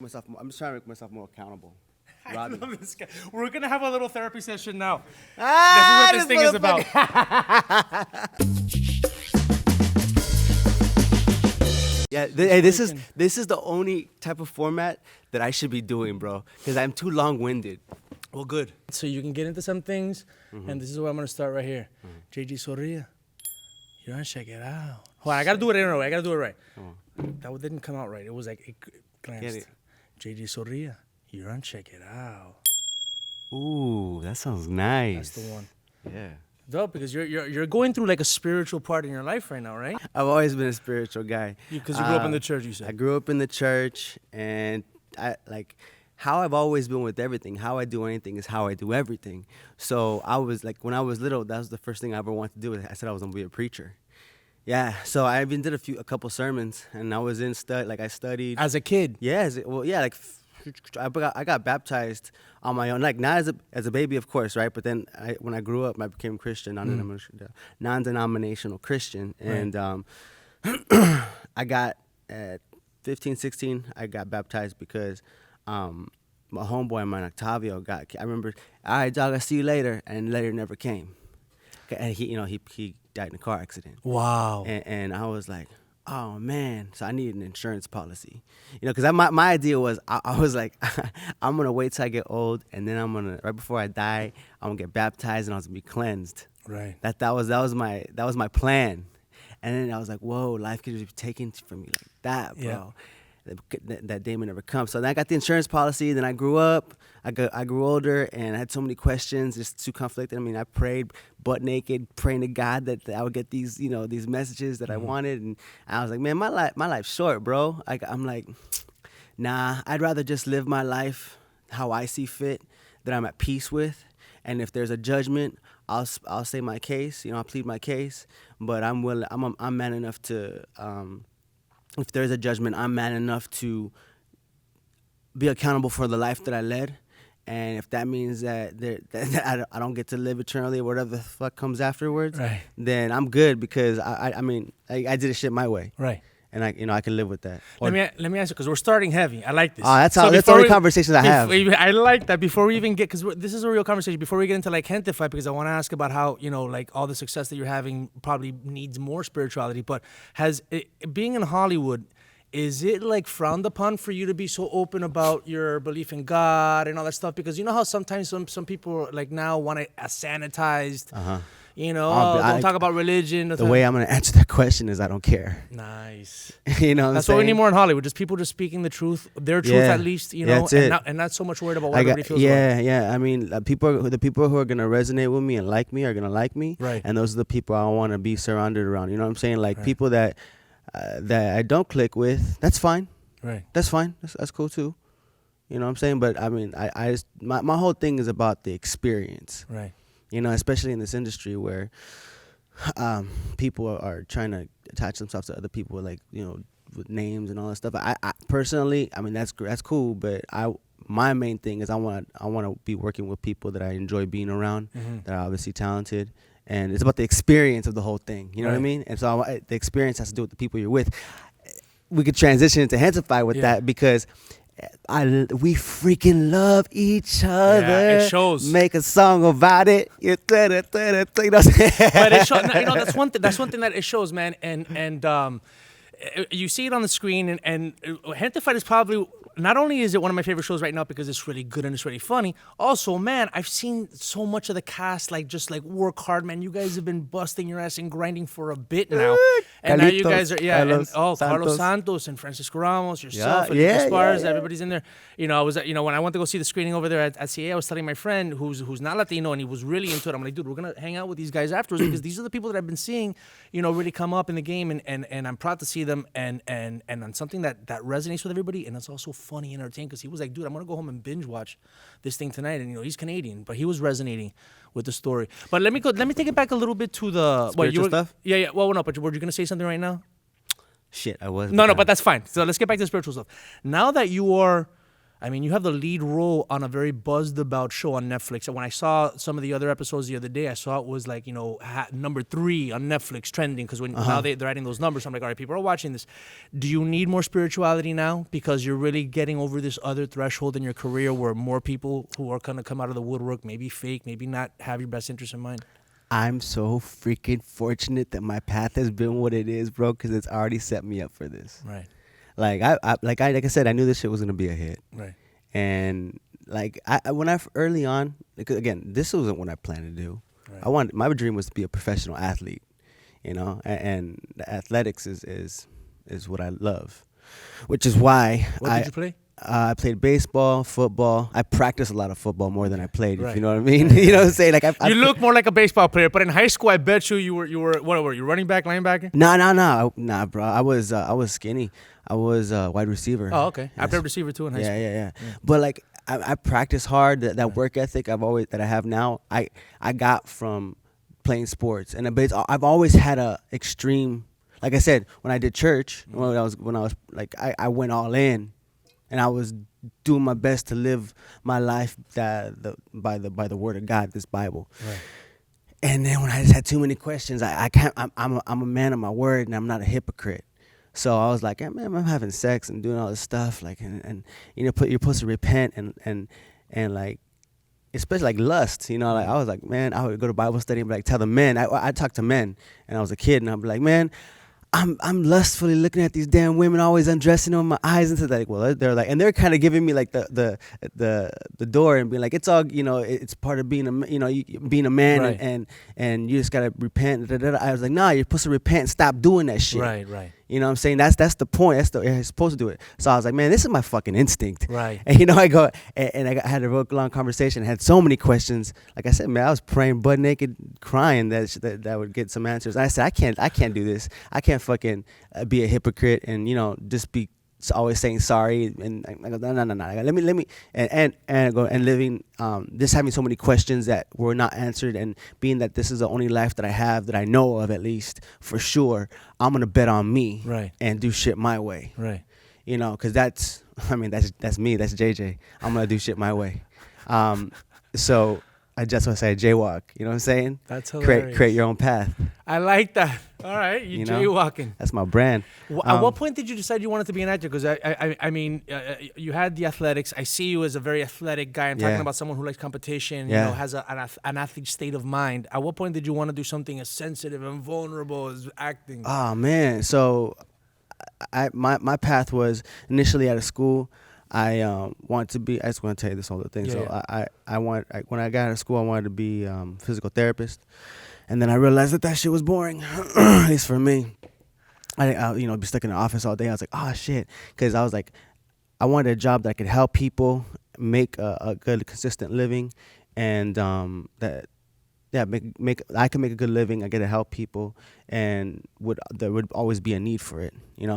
I'm just trying to make myself more accountable. I love this guy. We're gonna have a little therapy session now. Ah, this is what this thing is about. Yeah, hey, this is the only type of format that I should be doing, bro, because I'm too long-winded. Well, good. So you can get into some things, and this is where I'm gonna start right here. JG Soria, you wanna check it out? Hold on, I gotta do it in a way. I gotta do it right. That didn't come out right. It was like it glanced. JG Soria, you wanna check it out? Ooh, that sounds nice. That's the one. Yeah. Dope, because you're going through like a spiritual part in your life right now, right? I've always been a spiritual guy. Because you grew up in the church, you said. I grew up in the church, and I like how I've always been with everything. How I do anything is how I do everything. So I was like, when I was little, that was the first thing I ever wanted to do. I said I was gonna be a preacher. Yeah. So I even did a couple sermons, and I was in I studied As a kid. Yeah. I got baptized on my own, like not as a baby, of course, right? But then when I grew up, I became Christian, non-denominational Christian, and I got at 15, 16, I got baptized because my homeboy, man, Octavio, I remember, all right, dog, I'll see you later, and later never came. And he died in a car accident. Wow. And I was like, oh man, so I need an insurance policy, because my idea was I was like, I'm gonna wait till I get old, and then right before I die, I'm gonna get baptized and I was gonna be cleansed. Right. That was my plan, and then I was like, whoa, life could just be taken from me like that, bro. Yeah. That day may never come. So then I got the insurance policy. Then I grew up. I grew older, and I had so many questions, just too conflicted. I mean, I prayed butt naked, praying to God that I would get these, these messages that I wanted. And I was like, man, my life's short, bro. I'm like, nah. I'd rather just live my life how I see fit, that I'm at peace with. And if there's a judgment, I'll say my case. I'll plead my case. But I'm willing. I'm man enough to. If there's a judgment, I'm man enough to be accountable for the life that I led. And if that means that I don't get to live eternally or whatever the fuck comes afterwards, right, then I'm good, because I did the shit my way. Right. And I can live with that. Let me ask you, because we're starting heavy. I like this. That's the only conversations I have. I like that. Before we even get, because this is a real conversation. Before we get into like Gentefied, because I want to ask about how like all the success that you're having probably needs more spirituality. But being in Hollywood, is it like frowned upon for you to be so open about your belief in God and all that stuff? Because you know how sometimes some people like now want it sanitized. Don't talk about religion. The way I'm going to answer that question is I don't care. Nice. That's what we need more in Hollywood. Just people just speaking the truth, their truth at least, and not so much worried about what everybody feels about. Yeah. I mean, the people who are going to resonate with me and like me are going to like me. Right. And those are the people I want to be surrounded around. You know what I'm saying? Like people that I don't click with, that's fine. Right. That's fine. That's cool too. You know what I'm saying? But I mean, my whole thing is about the experience. Right. Especially in this industry where people are trying to attach themselves to other people, like, with names and all that stuff. I personally, I mean, that's cool, but my main thing is I want to be working with people that I enjoy being around, that are obviously talented, and it's about the experience of the whole thing. You know what I mean? And so the experience has to do with the people you're with. We could transition into Gentefied with that, because we freaking love each other. Yeah, it shows. Make a song about it. You know what I'm saying? But it shows. That's one thing. That's one thing that it shows, man. And you see it on the screen. And Gentefied is probably, not only is it one of my favorite shows right now because it's really good and it's really funny. Also, man, I've seen so much of the cast just work hard, man. You guys have been busting your ass and grinding for a bit now. And now you guys are, Carlos Santos and Francisco Ramos, yourself, and Spars, everybody's in there. I was, when I went to go see the screening over there at CA, I was telling my friend who's not Latino and he was really into it. I'm like, dude, we're gonna hang out with these guys afterwards because these are the people that I've been seeing, really come up in the game, and I'm proud to see them and on something that resonates with everybody, and it's also funny and entertaining, because he was like, dude, I'm gonna go home and binge watch this thing tonight, and he's Canadian, but he was resonating with the story. But let me take it back a little bit to the spiritual stuff. Yeah. Well, no, but were you gonna say something right now? Shit, I was. No, but that's fine. So let's get back to the spiritual stuff. Now that you are I mean, you have the lead role on a very buzzed about show on Netflix. And when I saw some of the other episodes the other day, I saw it was like, number 3 on Netflix trending, because now they're adding those numbers. So I'm like, all right, people are watching this. Do you need more spirituality now because you're really getting over this other threshold in your career where more people who are going to come out of the woodwork, maybe fake, maybe not have your best interest in mind? I'm so freaking fortunate that my path has been what it is, bro, because it's already set me up for this. Right. Like I said, I knew this shit was gonna be a hit. Right. And like early on, because again, this wasn't what I planned to do. Right. My dream was to be a professional athlete, and the athletics is what I love, which is why What did you play? I played baseball, football. I practiced a lot of football more than I played. Right. If you know what I mean. You know what I'm saying? Like you look more like a baseball player, but in high school, I bet you were what were you, running back, linebacker? Nah, bro. I was skinny. I was wide receiver. Oh, okay. Yes. I played receiver too in high school. Yeah. But like I practice hard. That work ethic that I have now, I got from playing sports, and I've always had a extreme. Like I said, when I did church, when I was like I went all in, and I was doing my best to live my life by the word of God, this Bible. Right. And then when I just had too many questions, I can't. I'm a man of my word, and I'm not a hypocrite. So I was like, man, I'm having sex and doing all this stuff, like, and you're supposed to repent and like, especially like lust, like I was like, man, I would go to Bible study and be like, tell the men. I talk to men, and I was a kid, and I'd be like, man, I'm lustfully looking at these damn women, always undressing them, my eyes into that. Like, well, they're like, and they're kind of giving me like the door and being like, it's all, it's part of being being a man, right. and you just gotta repent. I was like, nah, you're supposed to repent and stop doing that shit. Right. You know what I'm saying? That's the point. You're supposed to do it. So I was like, man, this is my fucking instinct. Right. And I go and I had a real long conversation. Had so many questions. Like I said, man, I was praying butt naked, crying that would get some answers. And I said, I can't do this. I can't fucking be a hypocrite and just be always saying sorry. And I go, no. Let me and go and living just having so many questions that were not answered, and being that this is the only life that I have that I know of, at least for sure, I'm gonna bet on me, right, and do shit my way, right. Because that's me, that's JJ. I'm gonna do shit my way. So I just want to say jaywalk. You know what I'm saying? That's hilarious. Create your own path. I like that. All right, you jaywalking. That's my brand. At what point did you decide you wanted to be an actor? Because I mean, you had the athletics. I see you as a very athletic guy. I'm talking about someone who likes competition. Has an athlete state of mind. At what point did you want to do something as sensitive and vulnerable as acting? Oh man, so my path was initially out of school. I want to be. I just want to tell you this whole thing. When I got out of school, I wanted to be physical therapist, and then I realized that shit was boring, at least for me. I be stuck in the office all day. I was like, oh shit, because I was like, I wanted a job that could help people make a good, consistent living, and I can make a good living. I get to help people, and there would always be a need for it,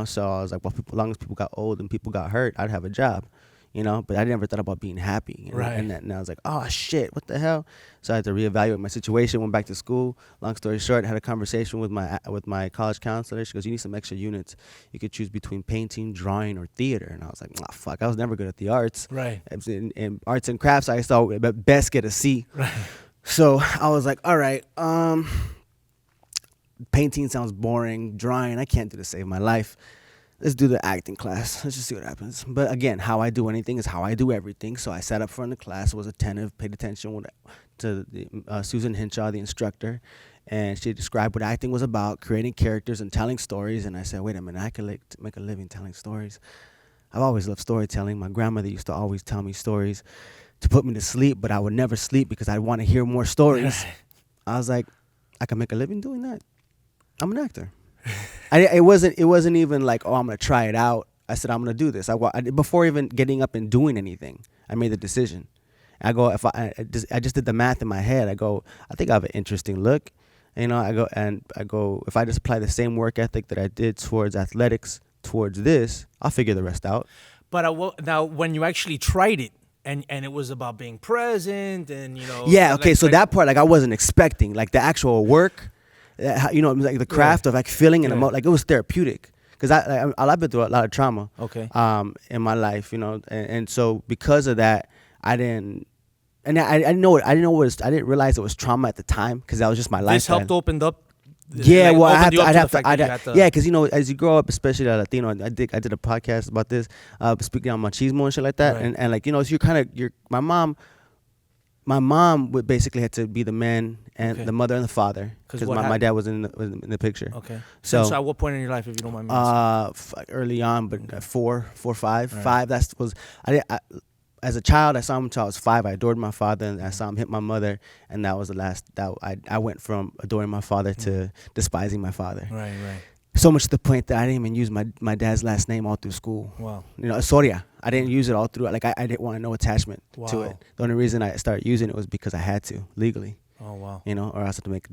So I was like, well, as long as people got old and people got hurt, I'd have a job, But I never thought about being happy, right? And I was like, oh shit, what the hell? So I had to reevaluate my situation. Went back to school. Long story short, had a conversation with my college counselor. She goes, you need some extra units. You could choose between painting, drawing, or theater. And I was like, oh fuck, I was never good at the arts. Right. In arts and crafts, I used to best get a C. Right. So I was like, all right, painting sounds boring. Drawing, I can't do to save my life. Let's do the acting class. Let's just see what happens. But again, how I do anything is how I do everything. So I sat up front of the class, was attentive, paid attention to Susan Hinshaw, the instructor, and she described what acting was about, creating characters and telling stories. And I said, wait a minute, I could make a living telling stories. I've always loved storytelling. My grandmother used to always tell me stories to put me to sleep, but I would never sleep because I want to hear more stories. I was like, I can make a living doing that. I'm an actor. It wasn't even like, oh, I'm gonna try it out. I said, I'm gonna do this. Before even getting up and doing anything, I made the decision. I go, I just did the math in my head. I go, I think I have an interesting look. I go, if I just apply the same work ethic that I did towards athletics towards this, I'll figure the rest out. But now, when you actually tried it, and it was about being present, and yeah, okay, so that part, like, I wasn't expecting, like, the actual work, like the craft of like feeling and like, it was therapeutic, because I've been through a lot of trauma. Okay. In my life, and so because of that, I didn't. And I didn't know it. I didn't realize it was trauma at the time because that was just my life. This helped open up. Yeah, well, I'd have to. Yeah, because as you grow up, especially a Latino, I did a podcast about this, speaking on machismo and shit like that, Right. and like so my mom would basically had to be the man and the mother and the father because my dad was in the picture. Okay. So at what point in your life, if you don't mind me asking? early on, but 4, 5. Right. 5. As a child, I saw him until I was 5. I adored my father, and I saw him hit my mother, and that was the last. That I went from adoring my father to despising my father. Right. So much to the point that I didn't even use my dad's last name all through school. Wow. Soria. I didn't use it all through. Like I didn't want no attachment to it. The only reason I started using it was because I had to legally. Oh wow. Or else I had to make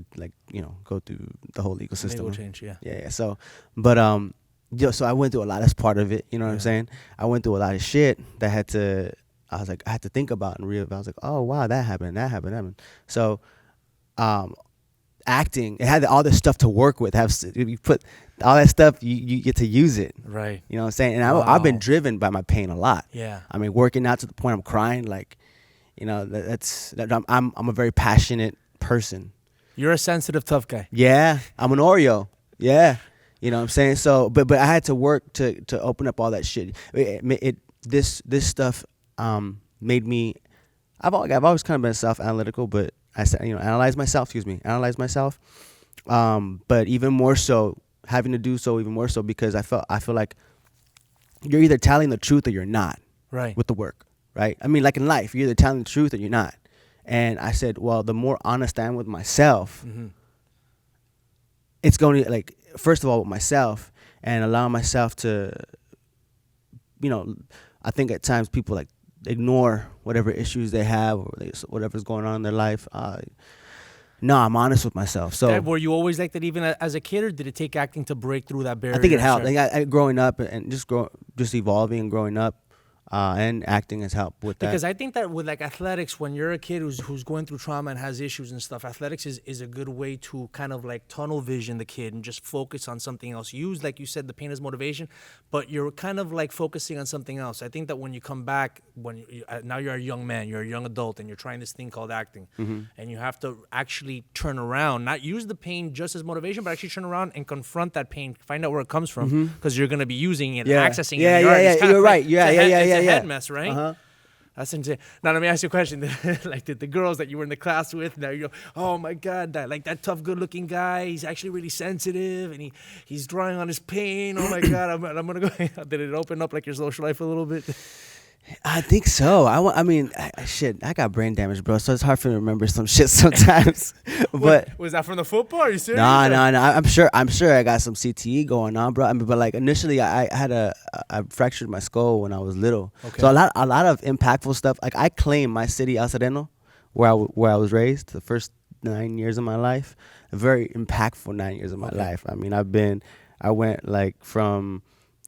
go through the whole legal system. Legal change, yeah. Yeah. So, but so I went through a lot as part of it. You know what I'm saying? I went through a lot of shit that I had to think about and I was like, oh wow, that happened. So, acting, it had all this stuff to work with. You put all that stuff, you get to use it. Right. You know what I'm saying? And I've been driven by my pain a lot. Yeah. I mean, working out to the point I'm crying. Like, I'm a very passionate person. You're a sensitive, tough guy. Yeah, I'm an Oreo. Yeah, you know what I'm saying. So, but I had to work to open up all that shit. This stuff made me. I've always kind of been self-analytical, but I said analyze myself. But even more so, having to do so even more so because I feel like you're either telling the truth or you're not. Right. With the work, right? I mean, like in life, you're either telling the truth or you're not. And I said, well, the more honest I am with myself, it's going to first of all with myself and allow myself to, I think at times people ignore whatever issues they have or whatever's going on in their life. No, I'm honest with myself. So were you always like that even as a kid, or did it take acting to break through that barrier? I think it helped. I growing up and just evolving and growing up. And acting has helped with that. Because I think that with athletics, when you're a kid who's going through trauma and has issues and stuff, athletics is a good way to kind of tunnel vision the kid and just focus on something else. Use, like you said, the pain as motivation, but you're kind of focusing on something else. I think that when you come back, now you're a young man, you're a young adult, and you're trying this thing called acting, and you have to actually turn around, not use the pain just as motivation, but actually turn around and confront that pain, find out where it comes from, because you're going to be using it, accessing it. Yeah, you're right. It's a head mess, right? Uh-huh. That's insane. Now let me ask you a question. Did the girls that you were in the class with, now you go, oh my God, that tough, good-looking guy, he's actually really sensitive, and he's drawing on his pain. Oh my God, I'm gonna go. Did it open up your social life a little bit? I think so. I got brain damage, bro. So it's hard for me to remember some shit sometimes. But was that from the football? Are you serious? No. I'm sure I got some CTE going on, bro. I mean, but initially, I fractured my skull when I was little. Okay. So a lot of impactful stuff. I claim my city, El Sereno, where I was raised, the first 9 years of my life, a very impactful 9 years of my life. I mean, I went from,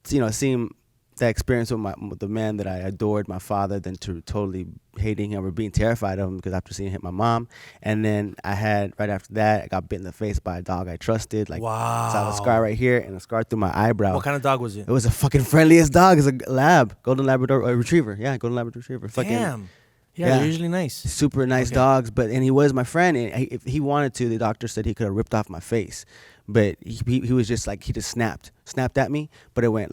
seeing that experience with the man that I adored, my father, then to totally hating him or being terrified of him because after seeing him hit my mom. And then right after that, I got bit in the face by a dog I trusted. Wow. So I have a scar right here and a scar through my eyebrow. What kind of dog was it? It was a fucking friendliest dog. It's a lab, golden Labrador retriever. Yeah, golden Labrador retriever. Damn. Yeah, they're usually nice. Super nice dogs, and he was my friend. And if he wanted to, the doctor said he could have ripped off my face. But he was just he just snapped at me, but it went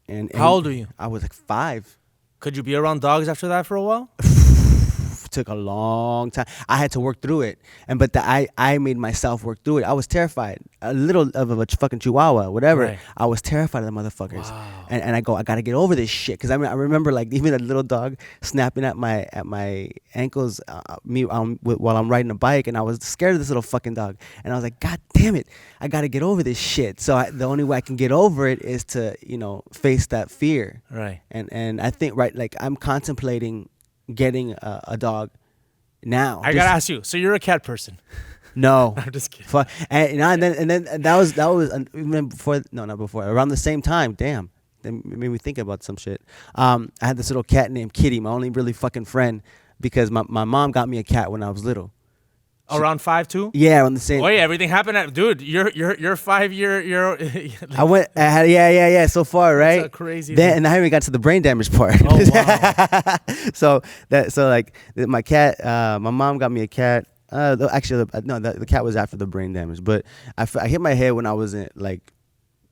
And how old are you? I was 5. Could you be around dogs after that for a while? Took a long time. I had to work through it, but I made myself work through it. I was terrified, a little of a fucking chihuahua, whatever. Right. I was terrified of the motherfuckers, and I gotta get over this shit because I remember even a little dog snapping at my ankles, while I'm riding a bike, and I was scared of this little fucking dog, and I was like, God damn it, I gotta get over this shit. So the only way I can get over it is to face that fear, right? And I think I'm contemplating getting a dog now. I gotta ask you. So you're a cat person? No, I'm just kidding. Fuck. And then that was even before. No, not before. Around the same time. Damn. That made me think about some shit. I had this little cat named Kitty, my only really fucking friend, because my mom got me a cat when I was little. Around 5 too? Yeah, on the same. Oh yeah, everything happened at dude. You're 5 year. I had yeah. So far, right? That's crazy. Then and I haven't got to the brain damage part. Oh wow. so my cat. My mom got me a cat. Actually, no, the cat was after the brain damage. But I hit my head when I was in like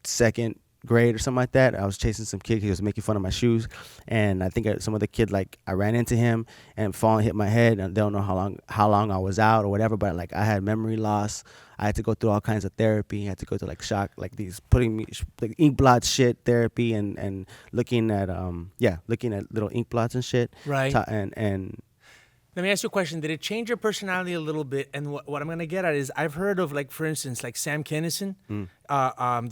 second grade or something like that. I was chasing some kid. He was making fun of my shoes, and I think some other kid, like, I ran into him and hit my head. And I don't know how long I was out or whatever, but like I had memory loss. I had to go through all kinds of therapy. I had to go to like shock, like these putting me like ink blot shit therapy and looking at little ink blots and shit. Right. And Let me ask you a question. Did it change your personality a little bit? And what I'm going to get at is I've heard of, like, for instance, like Sam Kinison. Do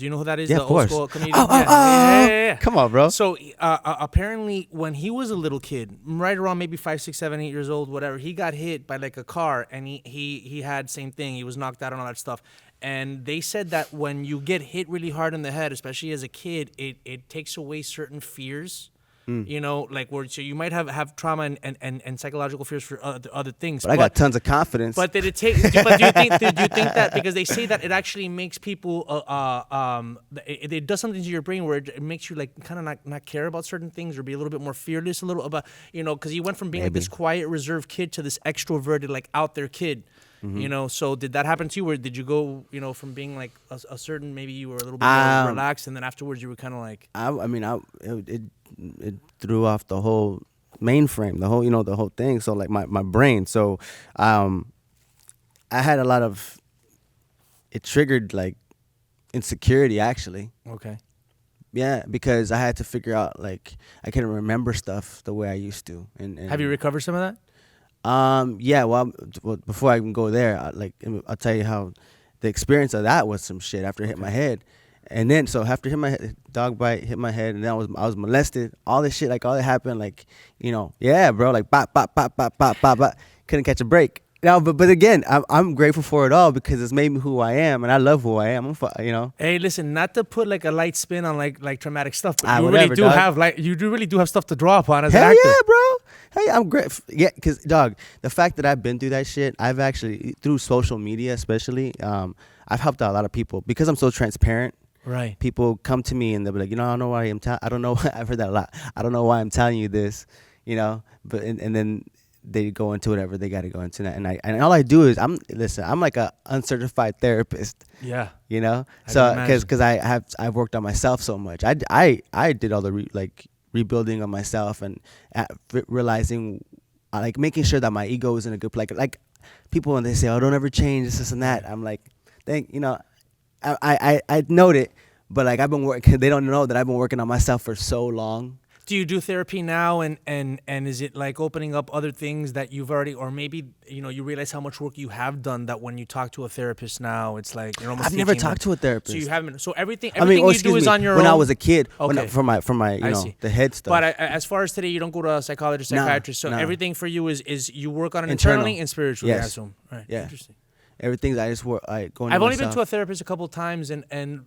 you know who that is? Yeah, the of old course. school comedian? Yeah. Come on, bro. So apparently when he was a little kid, right around maybe 5, 6, 7, 8 years old, whatever, he got hit by like a car and he had same thing. He was knocked out and all that stuff. And they said that when you get hit really hard in the head, especially as a kid, it takes away certain fears. You know, like so you might have trauma and psychological fears for other things. But I got tons of confidence. But did it take? But do you think that because they say that it actually makes people it does something to your brain where it makes you like kind of not care about certain things or be a little bit more fearless, a little about, you know, because you went from being like this quiet, reserved kid to this extroverted, like out there kid. You know, so did that happen to you, or did you go, you know, from being like a certain, maybe you were a little bit more relaxed, and then afterwards you were kind of like? It threw off the whole mainframe, the whole thing. So like my brain. So I had a lot of. It triggered like insecurity, actually. Okay. Yeah, because I had to figure out, like, I couldn't remember stuff the way I used to. And have you recovered some of that? Yeah, well, before I can go there, I'll tell you how the experience of that was some shit after it hit my head. And then, so after hit my head, dog bite, hit my head, and then I was molested. All this shit, like, all that happened, like, you know, yeah, bro, like, bop, bop, bop, bop, bop, bop, bop. Couldn't catch a break. Now, but again, I'm grateful for it all because it's made me who I am, and I love who I am. You know. Hey, listen, not to put like a light spin on like traumatic stuff, but you really do have stuff to draw upon as an actor. Yeah, bro. Hey, I'm great. Yeah, because, dog, the fact that I've been through that shit, I've actually, through social media especially, I've helped out a lot of people because I'm so transparent. Right. People come to me and they'll be like, you know, I don't know why I don't know. I've heard that a lot. I don't know why I'm telling you this, you know, but and then they go into whatever they got to go into that. And all I do is I'm like a uncertified therapist. Yeah. You know, so because I've worked on myself so much. I did all the rebuilding of myself and realizing, like, making sure that my ego is in a good place. Like people, when they say, oh, don't ever change this and that, I'm like, I note it, but like I've been working. They don't know that I've been working on myself for so long. Do you do therapy now, and is it like opening up other things that you've already, or maybe, you know, you realize how much work you have done that when you talk to a therapist now, it's like you're almost. I've never talked to a therapist. So you haven't. So everything you do is on your own. When I was a kid, okay. for my the head stuff. But as far as today, you don't go to a psychologist, psychiatrist. So everything for you is you work on it internally and spiritually. Yes. I assume. Right. Yeah. Interesting. Everything I just work. I've only been to a therapist a couple of times, and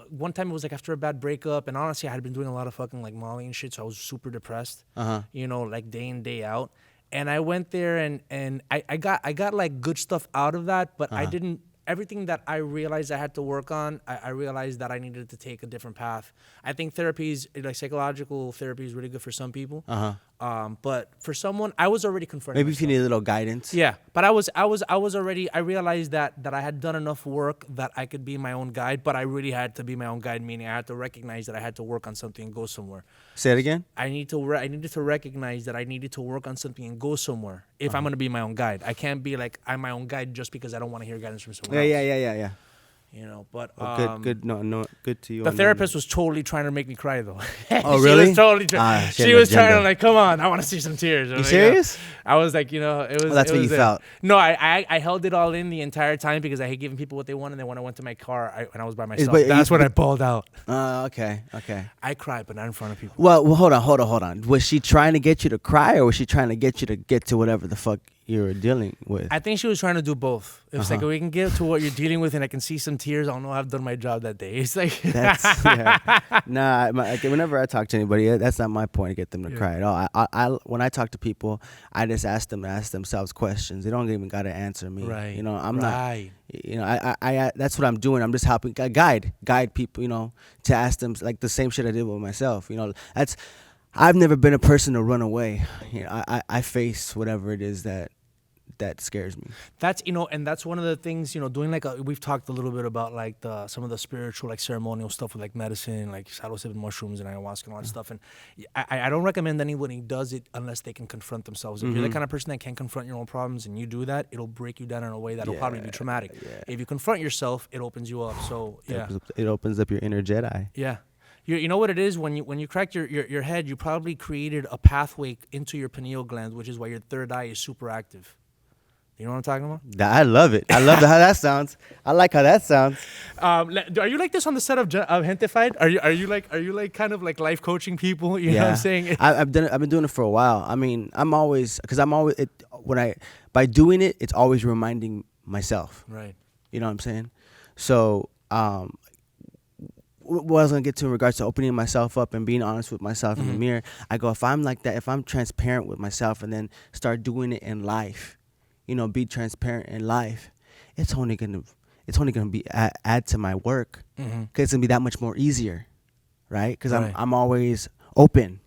one time it was like after a bad breakup, and honestly, I had been doing a lot of fucking like Molly and shit, so I was super depressed. You know, like day in, day out. And I went there, and I got like good stuff out of that, but I didn't. Everything that I realized I had to work on, I realized that I needed to take a different path. I think like psychological therapy is really good for some people. But for someone, I was already confronting maybe myself. If you need a little guidance. Yeah, but I was already. I realized that I had done enough work that I could be my own guide. But I really had to be my own guide, meaning I had to recognize that I had to work on something and go somewhere. Say it again. I needed to recognize that I needed to work on something and go somewhere if I'm going to be my own guide. I can't be like I'm my own guide just because I don't want to hear guidance from someone else. Yeah. You know, but good. No, good to you. The therapist was totally trying to make me cry, though. Oh, really? She was totally trying. She was trying to, like, come on, I want to see some tears. You serious? I was like, you know, it was. That's what you felt. No, I held it all in the entire time because I hate giving people what they want, and then when I went to my car and I was by myself, that's when I bawled out. Okay. I cried, but not in front of people. Well, hold on. Was she trying to get you to cry, or was she trying to get you to get to whatever the fuck you're dealing with. I think she was trying to do both. It's like, we can get to what you're dealing with, and I can see some tears. I'll know I've done my job that day. It's like Whenever I talk to anybody, that's not my point to get them to cry at all. I when I talk to people, I just ask themselves questions. They don't even got to answer me. Right. You know, I'm not. You know, I that's what I'm doing. I'm just helping guide people. You know, to ask them like the same shit I did with myself. You know, I've never been a person to run away. You know, I face whatever it is that scares me. That's, you know, and that's one of the things, you know, doing like we've talked a little bit about like some of the spiritual, like ceremonial stuff with like medicine, like psilocybin mushrooms and ayahuasca and all that stuff. And I don't recommend anybody does it unless they can confront themselves. If you're the kind of person that can confront your own problems and you do that, it'll break you down in a way that'll probably be traumatic. Yeah. If you confront yourself, it opens you up. So it opens up your inner Jedi. Yeah. You know what it is? When you cracked your head, you probably created a pathway into your pineal gland, which is why your third eye is super active. You know what I'm talking about? I love it. I love how that sounds. I like how that sounds. Are you like this on the set of Gentefied? Are you like kind of like life coaching people? You know what I'm saying? I've been doing it for a while. I mean, by doing it, it's always reminding myself. Right. You know what I'm saying? So, what I was gonna get to in regards to opening myself up and being honest with myself in the mirror, I go, if I'm like that, if I'm transparent with myself and then start doing it in life, you know, be transparent in life, it's only gonna be add to my work, because it's gonna be that much more easier, right? Because I'm always open.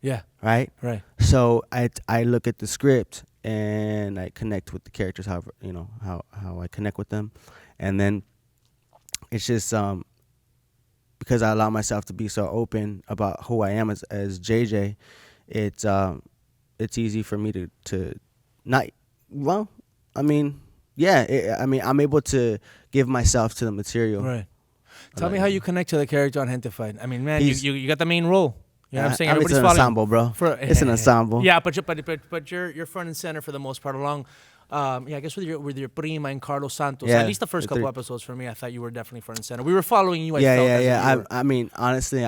Yeah. Right. Right. So I look at the script and I connect with the characters, however, you know, how I connect with them, and then it's just because I allow myself to be so open about who I am as JJ, it's easy for me to not. Well, I mean, I'm able to give myself to the material. Right. Tell me how you connect to the character on Gentefied. I mean, man, you got the main role. You know what I'm saying? It's an ensemble, bro. It's an ensemble. Yeah, but you're front and center for the most part along. I guess with your prima and Carlos Santos. At least the first couple episodes for me, I thought you were definitely front and center. We were following you. I mean, honestly,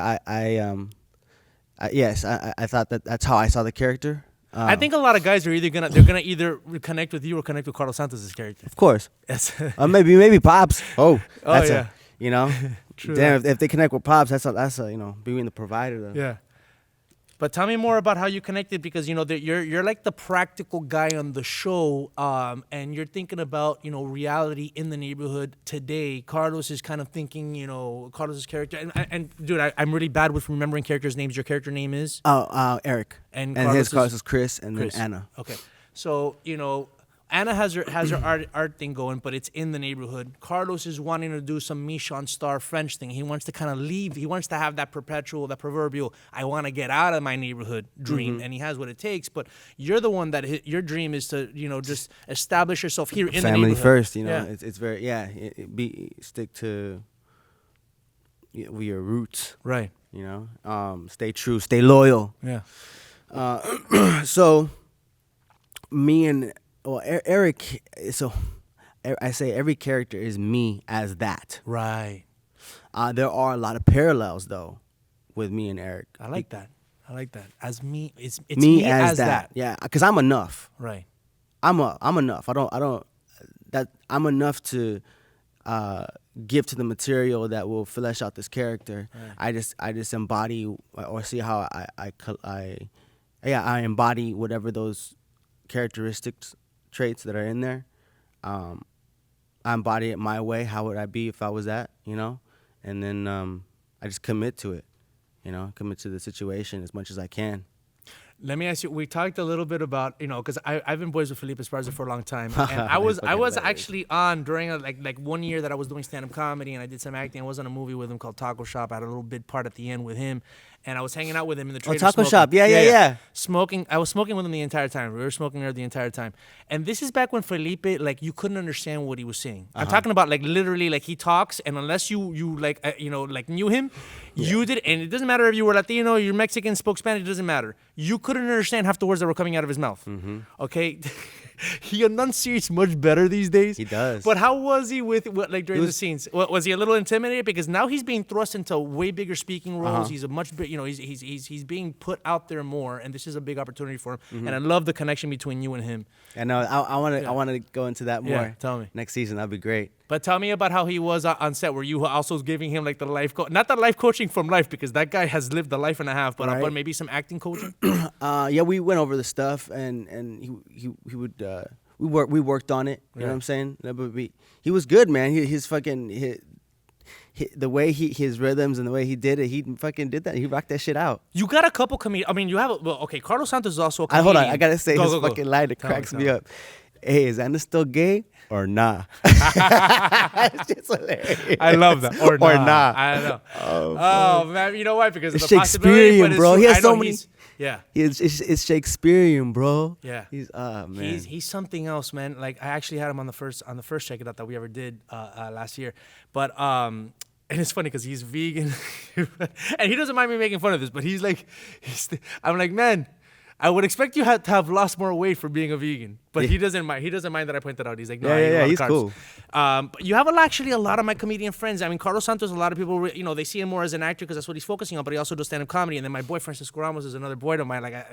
yes, I thought that's how I saw the character. I think a lot of guys are gonna either connect with you or connect with Carlos Santos' character. Of course. Yes. Maybe Pops. That's yeah. You know. True. Damn, if they connect with Pops, that's a you know, being the provider though. Yeah. But tell me more about how you connected, because you know you're like the practical guy on the show, and you're thinking about, you know, reality in the neighborhood today. Carlos is kind of thinking, you know, Carlos's character, and dude, I'm really bad with remembering characters' names. Your character name is Eric, and Carlos is Chris, and then Anna. Okay, so you know, Anna has her art thing going, but it's in the neighborhood. Carlos is wanting to do some Michelin star French thing. He wants to kind of leave. He wants to have that proverbial, I want to get out of my neighborhood dream, and he has what it takes. But you're the one that your dream is to, you know, just establish yourself here in the neighborhood. Family first, you know. It's very stick to your roots, right? You know, stay true, stay loyal. Yeah. So me and. Well, Eric, so I say every character is me as that. Right. There are a lot of parallels, though, with me and Eric. I like that. As me, it's me as that. Yeah, because I'm enough. Right. I'm enough. I'm enough to give to the material that will flesh out this character. Right. I just embody or see how I embody whatever those characteristics, traits that are in there. I embody it my way. How would I be if I was that, you know? And then I just commit to it, you know, commit to the situation as much as I can. Let me ask you, we talked a little bit about, you know, because I've been boys with Felipe Esparza for a long time. And I was actually on during like 1 year that I was doing stand-up comedy, and I did some acting. I was on a movie with him called Taco Shop. I had a little bit part at the end with him. And I was hanging out with him in the trailer. Taco Shop, yeah. Smoking. I was smoking with him the entire time. We were smoking there the entire time. And this is back when Felipe, like, you couldn't understand what he was saying. I'm talking about, like, literally, like, he talks, and unless you like, you know, like, knew him, you did. And it doesn't matter if you were Latino, you're Mexican, spoke Spanish, it doesn't matter. You couldn't understand half the words that were coming out of his mouth. Okay? he enunciates much better these days. He does. But how was he with like during the scenes? Was he a little intimidated because now he's being thrust into way bigger speaking roles? He's a much big, he's being put out there more, and this is a big opportunity for him. And I love the connection between you and him. I know. I want to go into that more. Yeah, tell me. Next season, that'd be great. But tell me about how he was on set. Were you also giving him like the life not the life coaching from life, because that guy has lived a life and a half, but Right. but maybe some acting coaching. Yeah, we went over the stuff, and he would we worked on it. You know what I'm saying? He was good, man. His fucking the way his rhythms and the way he did it, he fucking did that. He rocked that shit out. You got a couple comedians. I mean, you have Carlos Santos is also a comedian. Hold on, I gotta say his go. fucking line that cracks me up. Hey, is Anna still gay or nah? It's just hilarious. I love that. Or nah. I don't know. Oh, man, you know why? Because it's of the possibility, Shakespearean, bro. He has so many. Yeah. It's Shakespearean, bro. Yeah. Man. He's something else, man. Like I actually had him on the first Checkitow that we ever did last year. But and it's funny because he's vegan, and he doesn't mind me making fun of this. But he's like, I'm like, man, I would expect you to have lost more weight for being a vegan, but he doesn't mind. He doesn't mind that I point that out. He's like, no, yeah, he's cool. But you have actually a lot of my comedian friends. I mean, Carlos Santos, a lot of people, they see him more as an actor because that's what he's focusing on. But he also does stand-up comedy. And then my boy Francisco Ramos is another boy of mine. Like,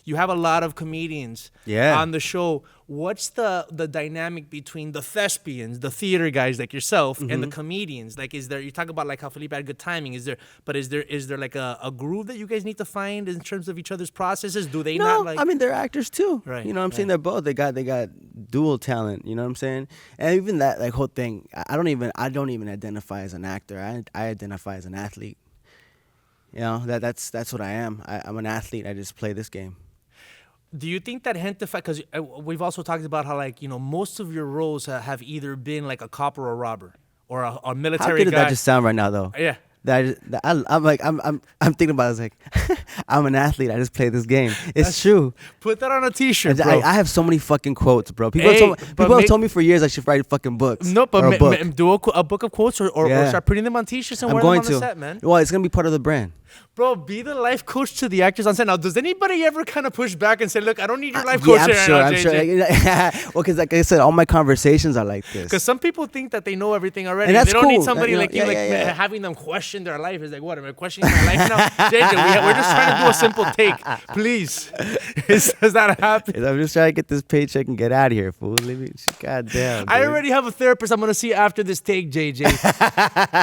you have a lot of comedians on the show. What's the dynamic between the thespians, the theater guys like yourself, and the comedians? Like, is there? You talk about like how Felipe had good timing. Is there like a groove that you guys need to find in terms of each other's processes? Do they not like? I mean, they're actors too. Right. You know what I'm saying? They're both. They got dual talent. You know what I'm saying? And even that like whole thing. I don't even identify as an actor. I identify as an athlete. You know that's what I am. I'm an athlete. I just play this game. Do you think that Gentefied, because we've also talked about how like most of your roles have either been like a cop or a robber or a military How good guy. did that just sound right now, though? Yeah. I'm thinking about it. It's like I'm an athlete. I just play this game. It's true. Put that on a T-shirt, bro. I have so many fucking quotes, bro. People have told me for years I should write fucking books. No, but do a book of quotes or start putting them on T-shirts and wear them on the set, man. Well, it's gonna be part of the brand. Bro, be the life coach to the actors on set. Now, does anybody ever kind of push back and say, look, I don't need your life coach I'm sure. JJ. Well, because like I said, all my conversations are like this. Because some people think that they know everything already. And that's they don't need cool. somebody like you, having them question their life. Is like, what, am I questioning my life now? JJ, we're just trying to do a simple take. Please. Does that happen? I'm just trying to get this paycheck and get out of here, fool. God damn. I already have a therapist I'm going to see after this take, JJ.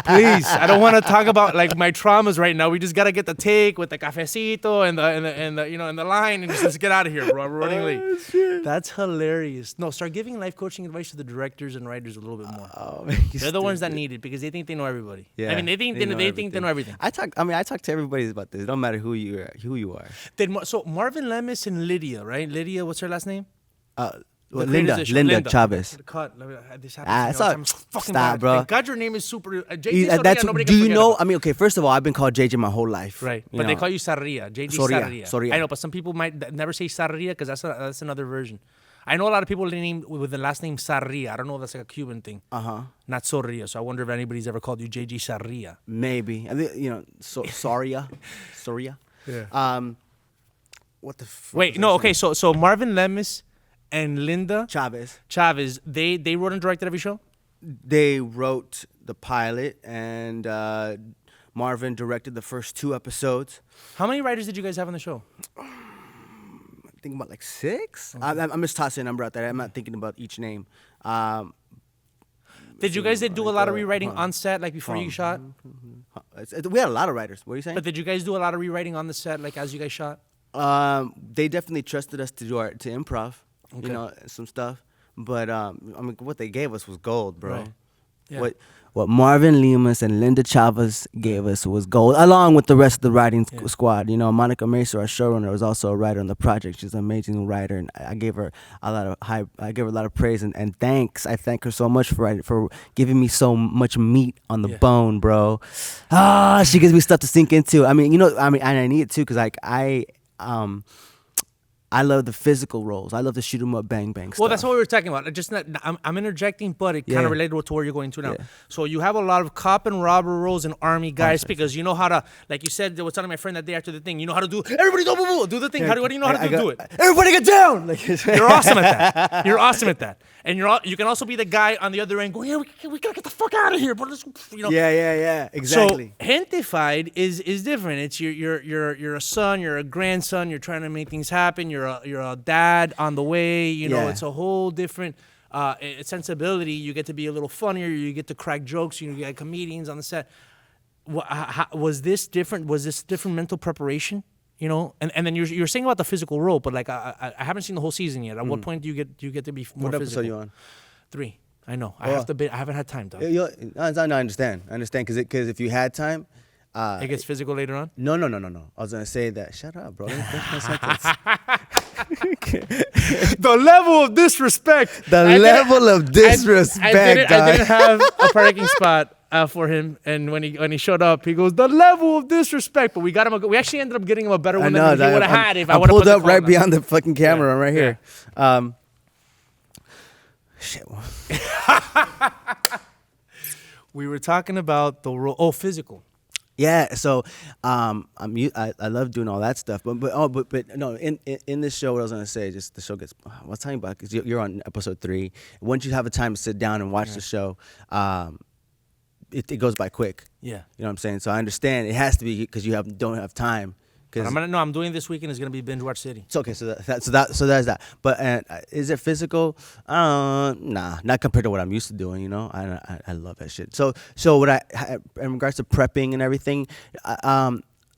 Please. I don't want to talk about like my traumas right now. We just got to get the take with the cafecito and the line and just get out of here, bro. We're running late. Shit. That's hilarious. No, start giving life coaching advice to the directors and writers a little bit more. Oh, man, they're the ones that need it because they think they know everybody. Yeah, I mean, they think they know everything. I talk to everybody about this. It don't matter who you are. So Marvin Lemus and Lydia, right? Lydia, what's her last name? Linda Chavez. Stop, bro. God, your name is super. Do you know? I mean, okay. First of all, I've been called JJ my whole life. Right, but they call you Sarria, JJ Soria. I know, but some people might never say Sarria because that's another version. I know a lot of people named with the last name Sarria. I don't know if that's like a Cuban thing. Not Soria. So I wonder if anybody's ever called you JJ Sarria. Maybe. I mean, Soria. Yeah. What the fuck? Wait, no. Okay, so Marvin Lemus and Linda Chavez, they wrote and directed every show? They wrote the pilot, and Marvin directed the first 2 episodes. How many writers did you guys have on the show? I think about like 6. Okay. I'm just tossing a number out there. I'm not thinking about each name. Did you guys do a lot of rewriting on set, like before you shot? We had a lot of writers. What are you saying? But did you guys do a lot of rewriting on the set, like as you guys shot? They definitely trusted us to improv. Okay. Some stuff. But I mean, what they gave us was gold, bro. Right. Yeah. What Marvin Lemus and Linda Chavez gave us was gold, along with the rest of the writing squad. Monica Mesa, our showrunner, was also a writer on the project. She's an amazing writer, and I gave her a lot of praise and thanks. I thank her so much for giving me so much meat on the bone, bro. She gives me stuff to sink into. I mean, and I need it too, because like I love the physical roles. I love the shoot 'em up, bang bang stuff. Well, that's what we were talking about. I'm interjecting, but it kind Yeah. of related to where you're going to now. Yeah. So you have a lot of cop and robber roles and army guys sorry. because you know how to, like you said, I was telling my friend that day after the thing, you know how to do, everybody do the thing. How do you know how to do it? Everybody get down! Like, You're awesome at that. You're awesome at that. And you can also be the guy on the other end going, yeah, we gotta get the fuck out of here, bro. Let's, you know. Yeah, exactly. So Gentefied is different. It's you're a son, you're a grandson, you're trying to make things happen. You're a dad on the way. You know, Yeah. it's a whole different sensibility. You get to be a little funnier. You get to crack jokes. You get comedians on the set. Was this different? Was this different mental preparation? You know, and then you're saying about the physical role, but like I haven't seen the whole season yet. At what point do you get to be more What physical? episode are you on? 3. I know. I haven't had time, dog. I understand. Because if you had time, It gets physical later on. no. I was gonna say that. Shut up, bro. That's my sentence. The level of disrespect. The level of disrespect. I didn't have a parking spot for him, and when he showed up, he goes, "The level of disrespect." But we got him. We actually ended up getting him a better one than he would have had if I would have pulled up right beyond the fucking camera. I'm right here. Shit. We were talking about the role. Oh, physical. Yeah, so I love doing all that stuff, but no, in this show, what I was gonna say, just the show gets. I was talking about because you're on episode 3. Once you have a time to sit down and watch the show, it goes by quick. Yeah, you know what I'm saying. So I understand it has to be because you don't have time. I'm doing this weekend is gonna be binge watch city. It's okay. So there's that. But is it physical? Nah, not compared to what I'm used to doing. You know, I love that shit. So what in regards to prepping and everything,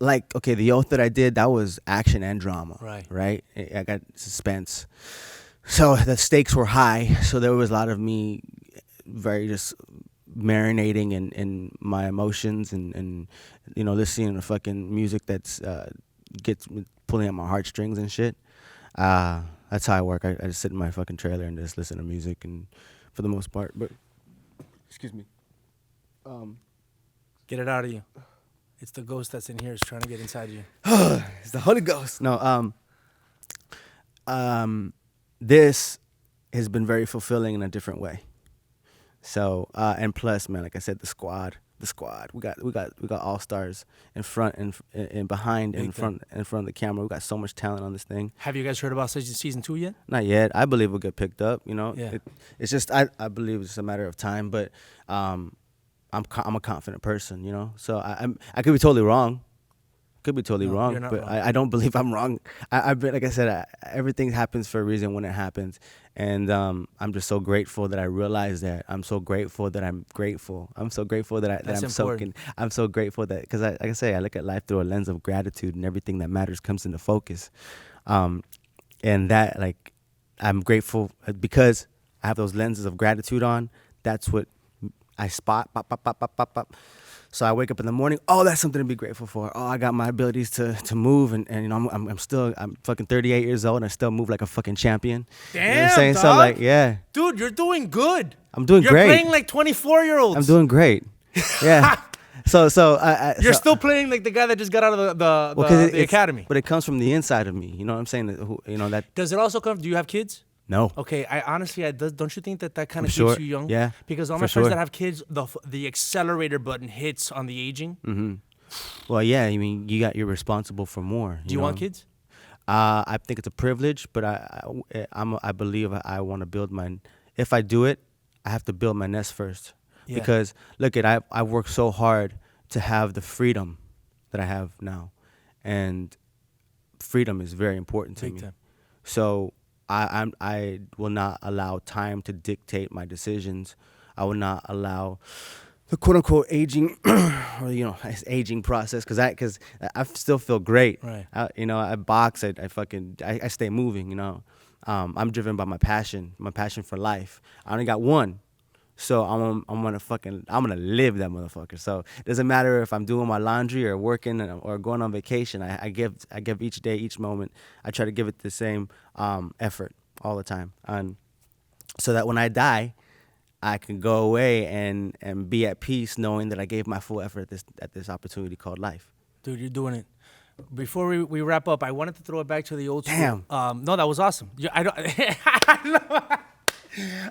like okay, the oath that I did, that was action and drama. Right. I got suspense. So the stakes were high. So there was a lot of me, very just marinating in my emotions and you know, listening to fucking music that's gets pulling at my heartstrings and shit. That's how I work. I just sit in my fucking trailer and just listen to music, and for the most part. But excuse me. Get it out of you. It's the ghost that's in here is trying to get inside you. It's the Holy Ghost. No. This has been very fulfilling in a different way. So and plus, man, like I said, the squad. We got all stars in front and behind and in front of the camera. We got so much talent on this thing. Have you guys heard about season 2 yet? Not yet. I believe we'll get picked up. You know, yeah. It's just I believe it's just a matter of time. But I'm a confident person. You know, so I could be totally wrong. Could be totally wrong, but wrong. I don't believe I'm wrong. Like I said, everything happens for a reason when it happens, and I'm just so grateful that I realized that. I'm so grateful that I'm grateful. I'm so grateful that I'm so grateful that because like I say, I look at life through a lens of gratitude, and everything that matters comes into focus, and that like I'm grateful because I have those lenses of gratitude on. That's what I spot. Pop, pop, pop, pop, pop, pop. So I wake up in the morning. Oh, that's something to be grateful for. Oh, I got my abilities to move, and you know I'm fucking 38 years old and I still move like a fucking champion. Damn, you know what I'm saying? dog. So like, yeah, dude, you're doing good. I'm doing great. You're playing like 24-year-olds. I'm doing great. Yeah. so you're still playing like the guy that just got out of the academy. But it comes from the inside of me. You know what I'm saying? That. Does it also come? Do you have kids? No. Okay, I honestly, don't you think that kind of keeps you young? Yeah. Because all my friends that have kids, the accelerator button hits on the aging. Mm-hmm. Well, yeah. I mean, you're responsible for more. Do you want kids? I think it's a privilege, but I believe I want to build my. If I do it, I have to build my nest first. Yeah. Because look I worked so hard to have the freedom that I have now, and freedom is very important to me. Time. So. I will not allow time to dictate my decisions. I will not allow the quote unquote aging, or aging process, because I still feel great. Right. I box. I stay moving. You know, I'm driven by my passion for life. I only got one. So I'm gonna live that motherfucker. So it doesn't matter if I'm doing my laundry or working or going on vacation. I give each day, each moment. I try to give it the same effort all the time, and so that when I die, I can go away and be at peace, knowing that I gave my full effort at this opportunity called life. Dude, you're doing it. Before we wrap up, I wanted to throw it back to the old Damn. school. No, that was awesome. I don't.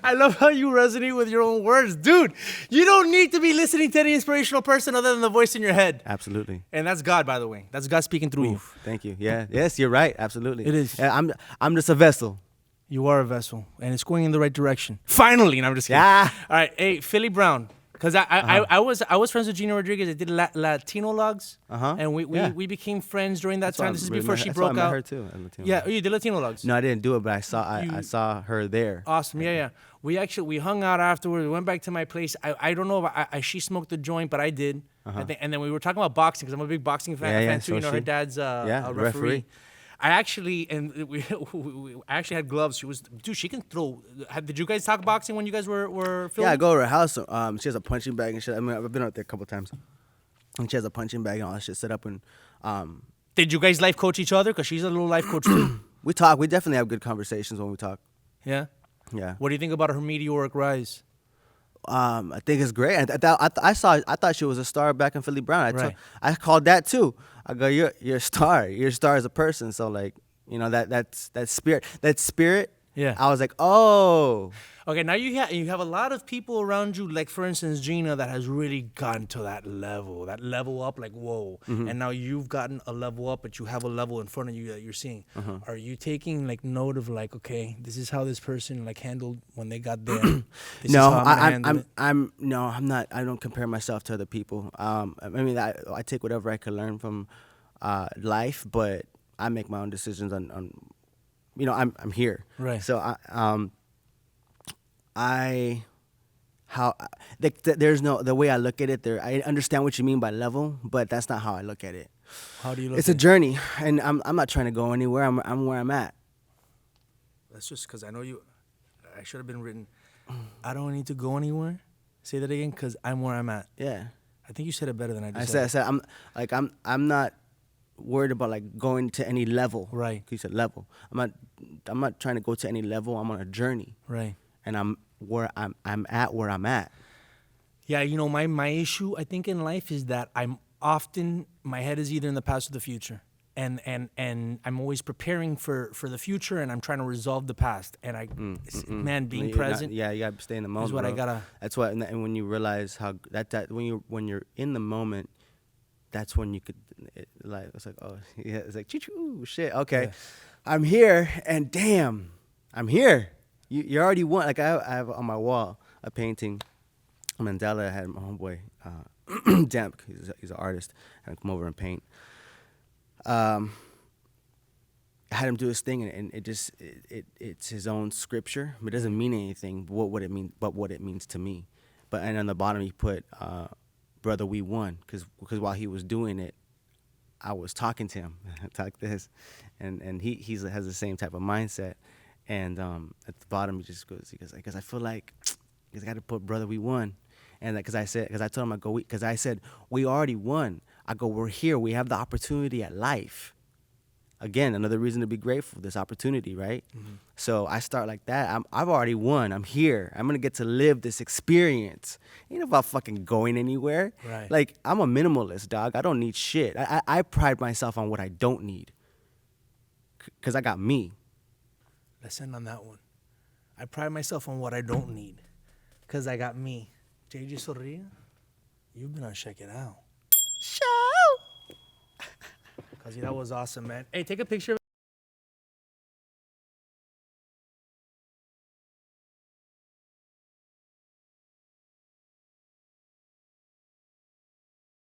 I love how you resonate with your own words, dude. You don't need to be listening to any inspirational person other than the voice in your head. Absolutely. And that's God, by the way. That's God speaking through you. Thank you. Yeah. Yes, you're right. Absolutely. It is. Yeah, I'm just a vessel. You are a vessel, and it's going in the right direction. Finally, and I'm just kidding. Yeah. All right, hey, Philly Brown, because I was friends with Gina Rodriguez. I did Latino logs, and we became friends during that time. This is before she broke I out. met her too. At Latino Yeah, Logs. you did Latino logs. No, I didn't do it, but I saw her there. Awesome. Yeah. We hung out afterwards. We went back to my place. I don't know if she smoked the joint, but I did. I think, and then we were talking about boxing because I'm a big boxing fan too. so You know, her she. dad's a referee. I actually we actually had gloves. She can throw. Did you guys talk boxing when you guys were filming? Yeah, I go to her house. She has a punching bag and shit. I mean, I've been out there a couple times, and she has a punching bag and all that shit set up. And Did you guys life coach each other? Because she's a little life coach too. we talk. We definitely have good conversations when we talk. Yeah. Yeah. What do you think about her meteoric rise? I think it's great. I thought she was a star back in Philly Brown. Right. I called that too. I go, you're a star. You're a star as a person. So like, you know, that spirit. Yeah. I was like, oh. Okay, now you have a lot of people around you, like for instance Gina, that has really gotten to that level up, like whoa. And now you've gotten a level up, but you have a level in front of you that you're seeing. Are you taking like note of like, okay, this is how this person like handled when they got there? This is how I'm not. I don't compare myself to other people. I mean, I take whatever I can learn from life, but I make my own decisions on you know, I'm here. Right. So there's no, the way I look at it there, I understand what you mean by level, but that's not how I look at it. How do you look It's at a journey, and I'm not trying to go anywhere. I'm where I'm at. That's just because I know you. I should have been written. I don't need to go anywhere. Say that again, because I'm where I'm at. Yeah. I think you said it better than I just I said I'm not worried about like going to any level. Right. You said level. I'm not trying to go to any level. I'm on a journey. Right. And I'm at where I'm at. Yeah, you know, my issue I think in life is that I'm often, my head is either in the past or the future. And I'm always preparing for the future, and I'm trying to resolve the past. And man, being present. You gotta stay in the moment. Is what bro. I gotta. That's what, and when you realize how when you're in the moment, that's when you could it's like, oh yeah, it's like choo shit. Okay, Yeah. I'm here, and damn, I'm here. You already won. Like I have on my wall a painting. Mandela had my homeboy Demp. He's an artist. Had him come over and paint. I had him do his thing, and it's his own scripture. It doesn't mean anything. But what it means to me. And on the bottom he put, "Brother, we won," because while he was doing it, I was talking to him like this, and he has the same type of mindset. And at the bottom he goes, because I feel like I got to put "Brother, we won," and because I told him I said we already won. I go, we're here. We have the opportunity at life. Again, another reason to be grateful, this opportunity, right? Mm-hmm. So I start like that. I've already won. I'm here. I'm going to get to live this experience. Ain't about fucking going anywhere. Right. Like, I'm a minimalist, dog. I don't need shit. I pride myself on what I don't need. Because I got me. Let's end on that one. I pride myself on what I don't need. Because I got me. JJ Soria, you've been on Checkitow. Show! Cause that was awesome, man. Hey, take a picture of